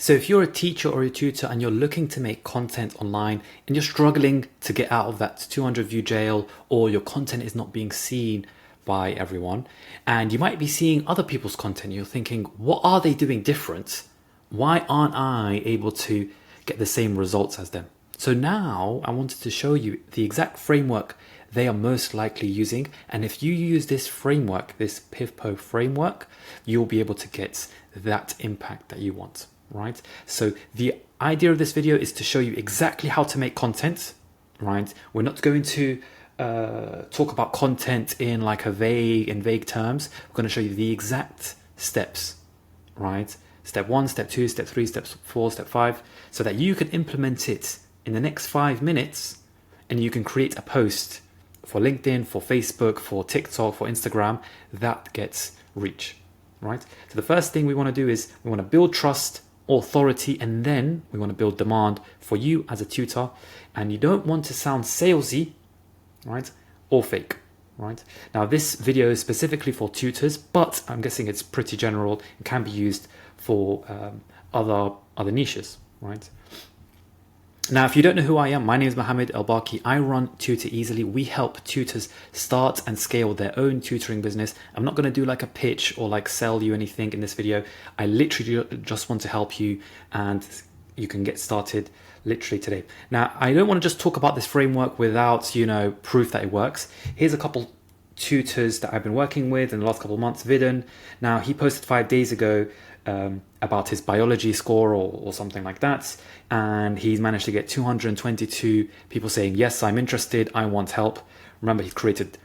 So if you're a teacher or a tutor and you're looking to make content online and you're struggling to get out of that 200 view jail, or your content is not being seen by everyone, and you might be seeing other people's content, you're thinking, what are they doing different? Why aren't I able to get the same results as them? So now I wanted to show you the exact framework they are most likely using. And if you use this framework, this PIVPO framework, you'll be able to get that impact that you want, right? So the idea of this video is to show you exactly how to make content, right? We're not going to talk about content in like vague terms. We're going to show you the exact steps, right? Step 1, step 2, step 3, step 4, step 5, so that you can implement it in the next 5 minutes and you can create a post for LinkedIn, for Facebook, for TikTok, for Instagram that gets reach, right? So the first thing we want to do is we want to build trust, authority, and then we want to build demand for you as a tutor. And you don't want to sound salesy, right? Or fake, right? Now this video is specifically for tutors, but I'm guessing it's pretty general and can be used for other niches, right? Now, if you don't know who I am, my name is Mohammed El-Baki. I run Tutor Easily. We help tutors start and scale their own tutoring business. I'm not going to do like a pitch or like sell you anything in this video. I literally just want to help you, and you can get started literally today. Now, I don't want to just talk about this framework without, proof that it works. Here's a couple tutors that I've been working with in the last couple of months. Vidun, now he posted 5 days ago about his biology score or something like that, and he's managed to get 222 people saying, yes, I'm interested, I want help. Remember, he's created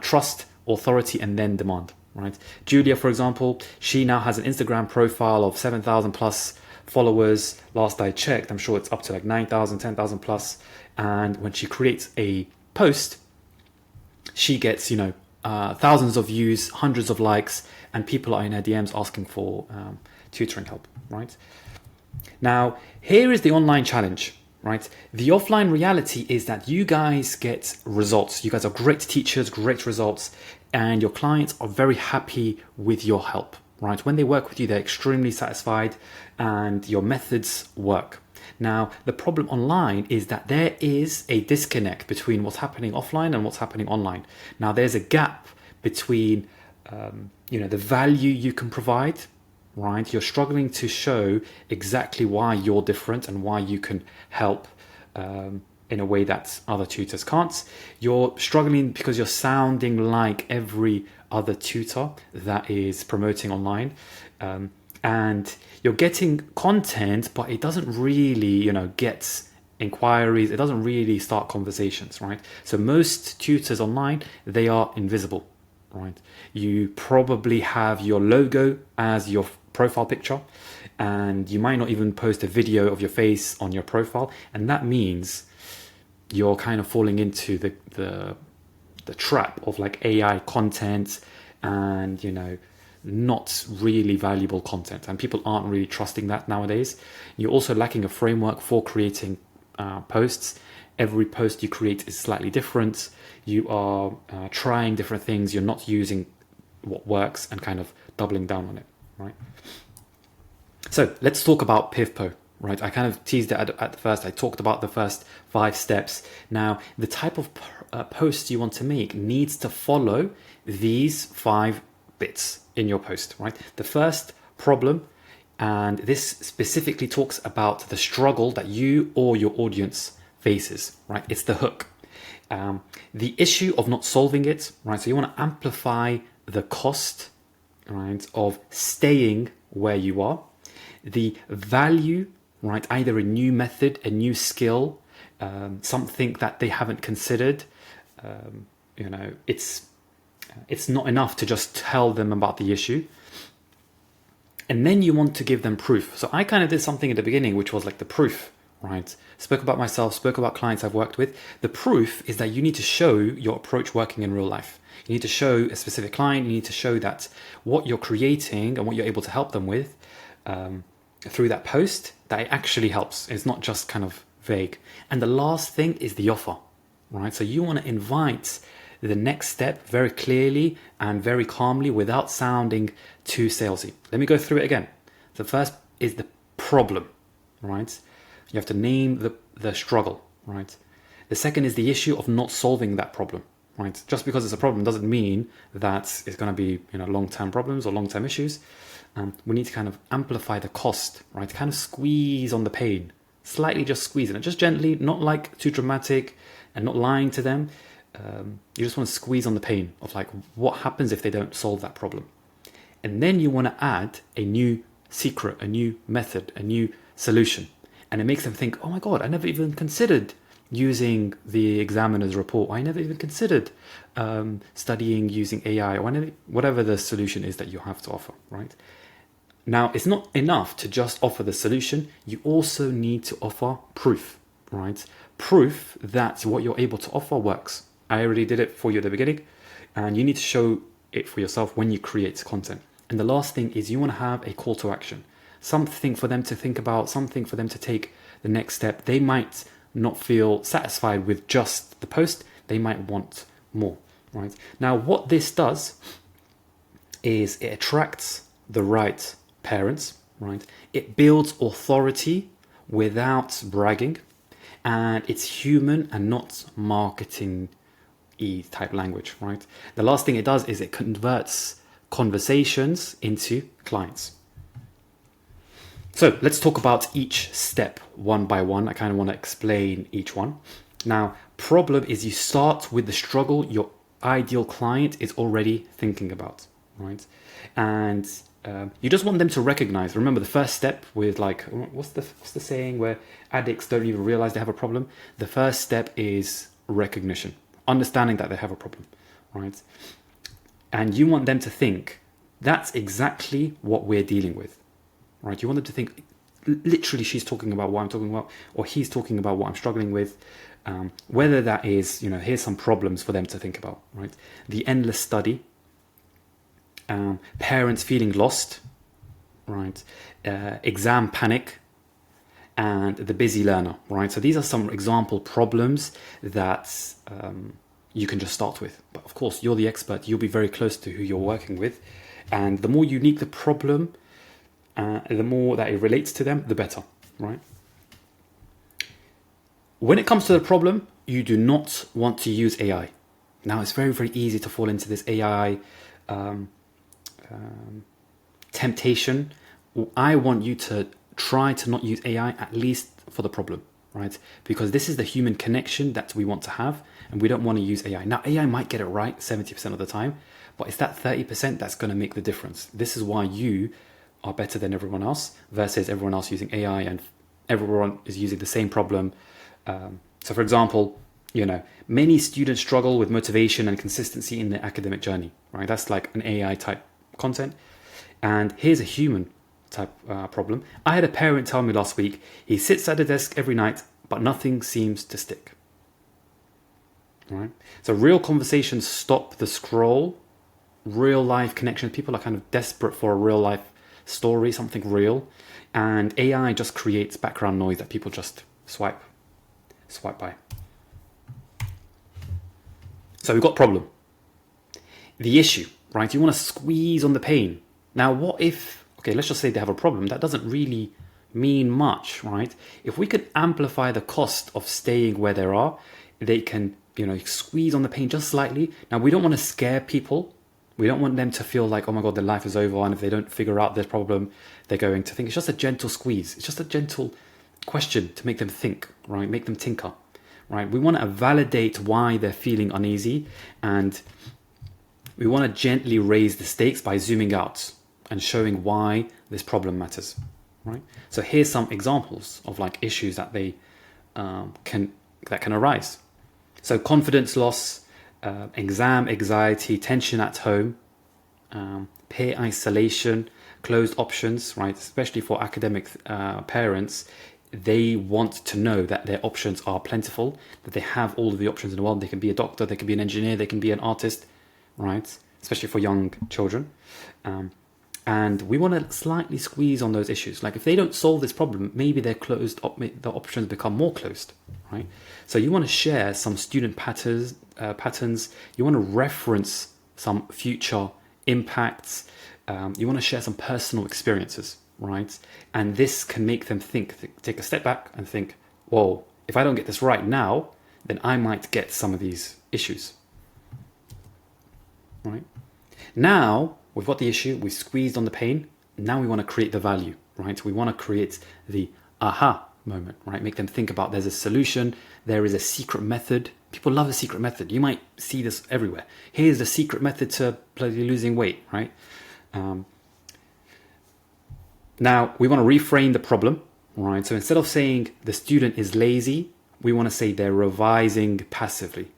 trust, authority, and then demand, right? Julia, for example, she now has an Instagram profile of 7,000 plus followers. Last I checked, I'm sure it's up to like 9,000, 10,000 plus. And when she creates a post, she gets, thousands of views, hundreds of likes, and people are in her DMs asking for tutoring help, right? Now, here is the online challenge, right? The offline reality is that you guys get results. You guys are great teachers, great results, and your clients are very happy with your help, right? When they work with you, they're extremely satisfied and your methods work. Now, the problem online is that there is a disconnect between what's happening offline and what's happening online. Now, there's a gap between, the value you can provide, right? You're struggling to show exactly why you're different and why you can help in a way that other tutors can't. You're struggling because you're sounding like every other tutor that is promoting online. And you're getting content, but it doesn't really, get inquiries. It doesn't really start conversations, right? So most tutors online, they are invisible, right? You probably have your logo as your profile picture, and you might not even post a video of your face on your profile. And that means you're kind of falling into the trap of like AI content and, not really valuable content, and people aren't really trusting that nowadays. You're also lacking a framework for creating posts. Every post you create is slightly different. You are trying different things. You're not using what works and kind of doubling down on it, right? So let's talk about PIVPO, right? I kind of teased it at the first. I talked about the first 5 steps. Now, the type of post you want to make needs to follow these 5 bits in your post, right? The first problem, and this specifically talks about the struggle that you or your audience faces, right? It's the hook. The issue of not solving it, right? So you want to amplify the cost, right, of staying where you are. The value, right? Either a new method, a new skill, something that they haven't considered. It's not enough to just tell them about the issue. And then you want to give them proof. So I kind of did something at the beginning, which was like the proof, right? Spoke about myself, spoke about clients I've worked with. The proof is that you need to show your approach working in real life. You need to show a specific client. You need to show that what you're creating and what you're able to help them with through that post, that it actually helps. It's not just kind of vague. And the last thing is the offer, right? So you want to invite the next step very clearly and very calmly without sounding too salesy. Let me go through it again. The first is the problem, right? You have to name the struggle, right? The second is the issue of not solving that problem, right? Just because it's a problem doesn't mean that it's going to be, long-term problems or long-term issues. We need to kind of amplify the cost, right? Kind of squeeze on the pain, slightly just squeezing it, just gently, not like too dramatic and not lying to them. You just want to squeeze on the pain of like, what happens if they don't solve that problem? And then you want to add a new secret, a new method, a new solution. And it makes them think, oh my God, I never even considered using the examiner's report. I never even considered studying using AI or whatever the solution is that you have to offer, right? Now, it's not enough to just offer the solution. You also need to offer proof, right? Proof that what you're able to offer works. I already did it for you at the beginning, and you need to show it for yourself when you create content. And the last thing is you want to have a call to action, something for them to think about, something for them to take the next step. They might not feel satisfied with just the post. They might want more, right? Now, what this does is it attracts the right parents, right? It builds authority without bragging, and it's human and not marketing type language, right? The last thing it does is it converts conversations into clients. So let's talk about each step one by one. I kind of want to explain each one. Now, problem is you start with the struggle your ideal client is already thinking about, right? And you just want them to recognize. Remember the first step with like, what's the saying where addicts don't even realize they have a problem? The first step is recognition, understanding that they have a problem, right? And you want them to think that's exactly what we're dealing with, right? You want them to think literally she's talking about what I'm talking about, or he's talking about what I'm struggling with. Whether that is, here's some problems for them to think about, right? The endless study, parents feeling lost, right? Exam panic, and the busy learner, right? So these are some example problems that you can just start with. But of course, you're the expert. You'll be very close to who you're working with. And the more unique the problem, the more that it relates to them, the better, right? When it comes to the problem, you do not want to use AI. Now, it's very, very easy to fall into this AI temptation. I want you to try to not use AI, at least for the problem, right? Because this is the human connection that we want to have, and we don't want to use AI. Now, AI might get it right 70% of the time, but it's that 30% that's going to make the difference. This is why you are better than everyone else versus everyone else using AI and everyone is using the same problem. So for example, many students struggle with motivation and consistency in their academic journey, right? That's like an AI type content. And here's a human type problem. I had a parent tell me last week, he sits at a desk every night, but nothing seems to stick, right? So real conversations stop the scroll, real life connection. People are kind of desperate for a real life story, something real. And AI just creates background noise that people just swipe by. So we've got problem. The issue, right? You want to squeeze on the pain. Now, what if, let's just say they have a problem. That doesn't really mean much, right? If we could amplify the cost of staying where they are, they can, squeeze on the pain just slightly. Now, we don't want to scare people. We don't want them to feel like, oh my God, their life is over. And if they don't figure out this problem, they're going to think. It's just a gentle squeeze. It's just a gentle question to make them think, right? Make them tinker, right? We want to validate why they're feeling uneasy, and we want to gently raise the stakes by zooming out and showing why this problem matters, right? So here's some examples of like issues that they can arise. So confidence loss, exam anxiety, tension at home, peer isolation, closed options, right? Especially for academic parents, they want to know that their options are plentiful, that they have all of the options in the world. They can be a doctor, they can be an engineer, they can be an artist, right? Especially for young children. And we want to slightly squeeze on those issues. Like if they don't solve this problem, maybe they're closed, the options become more closed, right? So you want to share some student patterns. You want to reference some future impacts. You want to share some personal experiences, right? And this can make them take a step back and think, whoa, if I don't get this right now, then I might get some of these issues, right? Now we've got the issue, we squeezed on the pain. Now we want to create the value, right? We want to create the aha moment, right? Make them think about there's a solution, there is a secret method. People love a secret method. You might see this everywhere. Here's the secret method to bloody losing weight, right? Now we want to reframe the problem, right? So instead of saying the student is lazy, we want to say they're revising passively,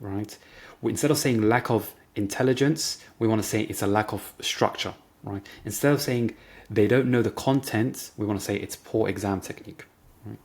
right? Instead of saying lack of intelligence, we want to say it's a lack of structure, right? Instead of saying they don't know the content, we want to say it's poor exam technique, right?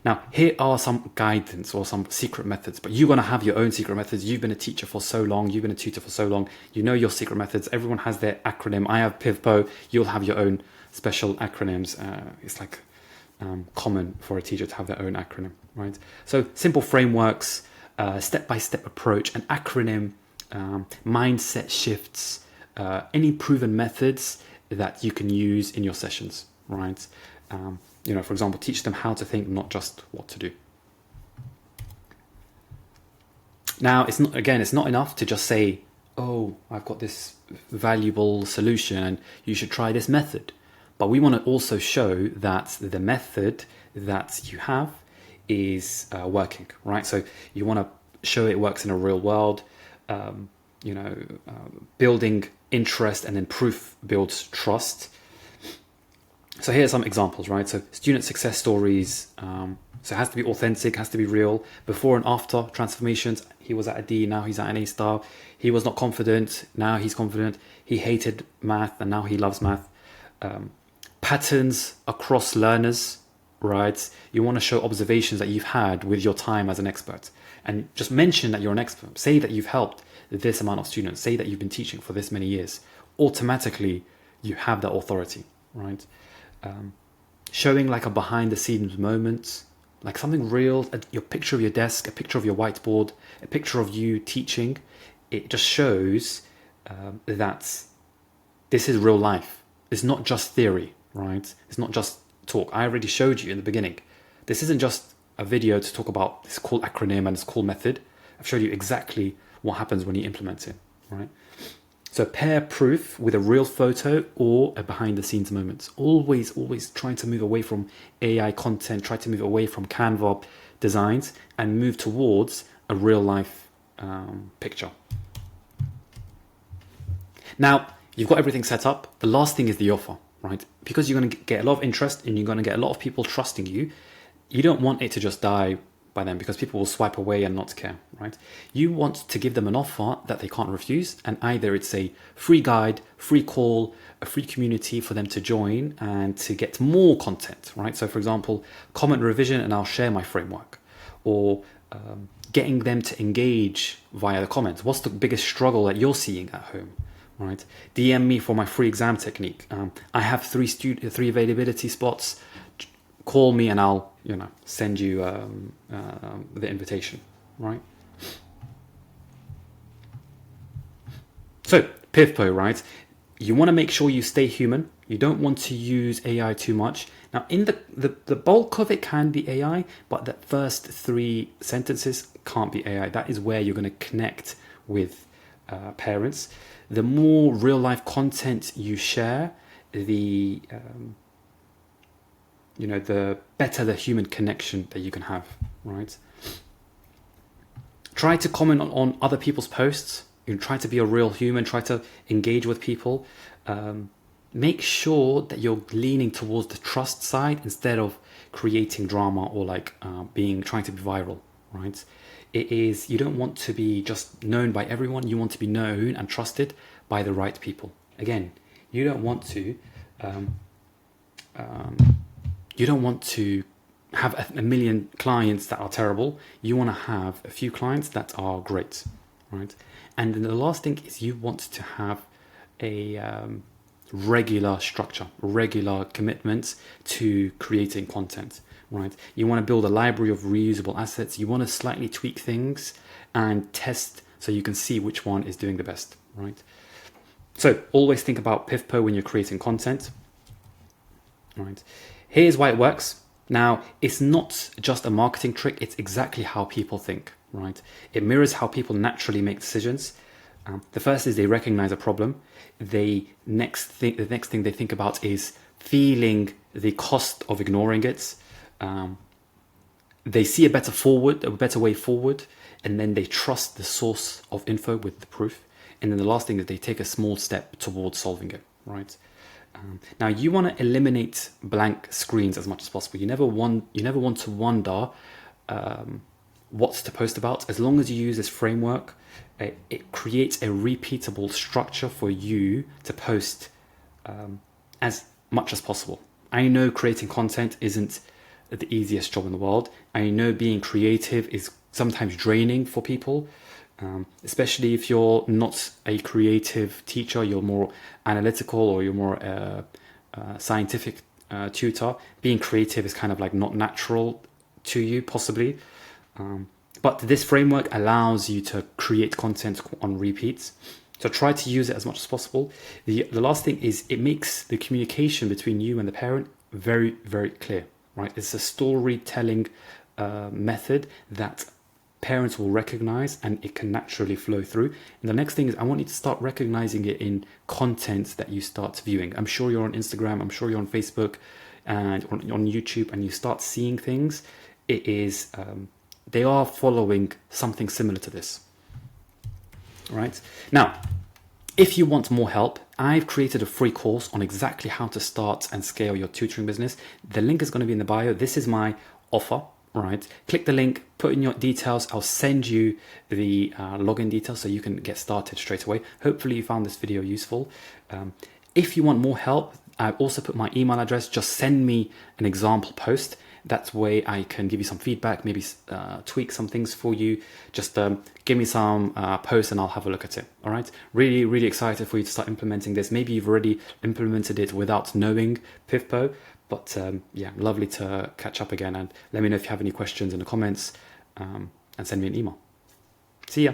Now, here are some guidance or some secret methods, but you're going to have your own secret methods. You've been a teacher for so long. You've been a tutor for so long. You know your secret methods. Everyone has their acronym. I have PIVPO. You'll have your own special acronyms. It's like common for a teacher to have their own acronym, right? So simple frameworks, step-by-step approach, an acronym, mindset shifts, any proven methods that you can use in your sessions, right? For example, teach them how to think, not just what to do. Now, it's not enough to just say, oh, I've got this valuable solution and you should try this method. But we want to also show that the method that you have is working, right? So you want to show it works in a real world, building interest, and then proof builds trust. So here are some examples, right? So student success stories. So it has to be authentic, has to be real. Before and after transformations. He was at a D, now he's at an A star. He was not confident, now he's confident. He hated math, and now he loves math. Patterns across learners, right? You want to show observations that you've had with your time as an expert. And just mention that you're an expert. Say that you've helped this amount of students. Say that you've been teaching for this many years. Automatically, you have that authority, right? Showing like a behind the scenes moment, like something real, your picture of your desk, a picture of your whiteboard, a picture of you teaching. It just shows that this is real life. It's not just theory, right? It's not just talk. I already showed you in the beginning. This isn't just a video to talk about this cool acronym and this cool method. I've showed you exactly what happens when you implement it, right? So pair proof with a real photo or a behind the scenes moment. Always trying to move away from AI content, try to move away from Canva designs and move towards a real life picture. Now, you've got everything set up. The last thing is the offer, right? Because you're going to get a lot of interest and you're going to get a lot of people trusting you. You don't want it to just die by them because people will swipe away and not care, right? You want to give them an offer that they can't refuse, and either it's a free guide, free call, a free community for them to join and to get more content, right? So for example, comment revision and I'll share my framework, or getting them to engage via the comments. What's the biggest struggle that you're seeing at home, right? DM me for my free exam technique. I have three availability spots. Call me and I'll send you the invitation, right? So PIVPO, right? You want to make sure you stay human. You don't want to use AI too much. Now, in the bulk of it can be AI, but the first 3 sentences can't be AI. That is where you're going to connect with parents. The more real life content you share, the better the human connection that you can have, right? Try to comment on other people's posts. Try to be a real human. Try to engage with people. Make sure that you're leaning towards the trust side instead of creating drama or trying to be viral, right? You don't want to be just known by everyone. You want to be known and trusted by the right people. Again, you don't want to have a million clients that are terrible. You want to have a few clients that are great, right? And then the last thing is you want to have a regular structure, regular commitment to creating content, right? You want to build a library of reusable assets. You want to slightly tweak things and test so you can see which one is doing the best, right? So always think about PIVPO when you're creating content. right? Here's why it works. Now, it's not just a marketing trick, it's exactly how people think, right? It mirrors how people naturally make decisions. The first is they recognize a problem. The next thing they think about is feeling the cost of ignoring it. They see a better way forward, and then they trust the source of info with the proof. And then the last thing is they take a small step towards solving it, right? Now you want to eliminate blank screens as much as possible. You never want to wonder what to post about. As long as you use this framework, it creates a repeatable structure for you to post as much as possible. I know creating content isn't the easiest job in the world. I know being creative is sometimes draining for people, especially if you're not a creative teacher, you're more analytical, or you're more scientific tutor. Being creative is kind of like not natural to you, possibly. But this framework allows you to create content on repeats. So try to use it as much as possible. The last thing is it makes the communication between you and the parent very, very clear, right? It's a storytelling method that parents will recognize, and it can naturally flow through. And the next thing is I want you to start recognizing it in content that you start viewing. I'm sure you're on Instagram, I'm sure you're on Facebook and on YouTube, and you start seeing things. It is they are following something similar to this. Right? Now, if you want more help, I've created a free course on exactly how to start and scale your tutoring business. The link is going to be in the bio. This is my offer, right? Click the link, put in your details. I'll send you the login details so you can get started straight away. Hopefully you found this video useful. If you want more help, I've also put my email address. Just send me an example post. That way I can give you some feedback, maybe tweak some things for you. Just give me some posts and I'll have a look at it. All right. Really, really excited for you to start implementing this. Maybe you've already implemented it without knowing PIVPO, but yeah, lovely to catch up again. And let me know if you have any questions in the comments and send me an email. See ya.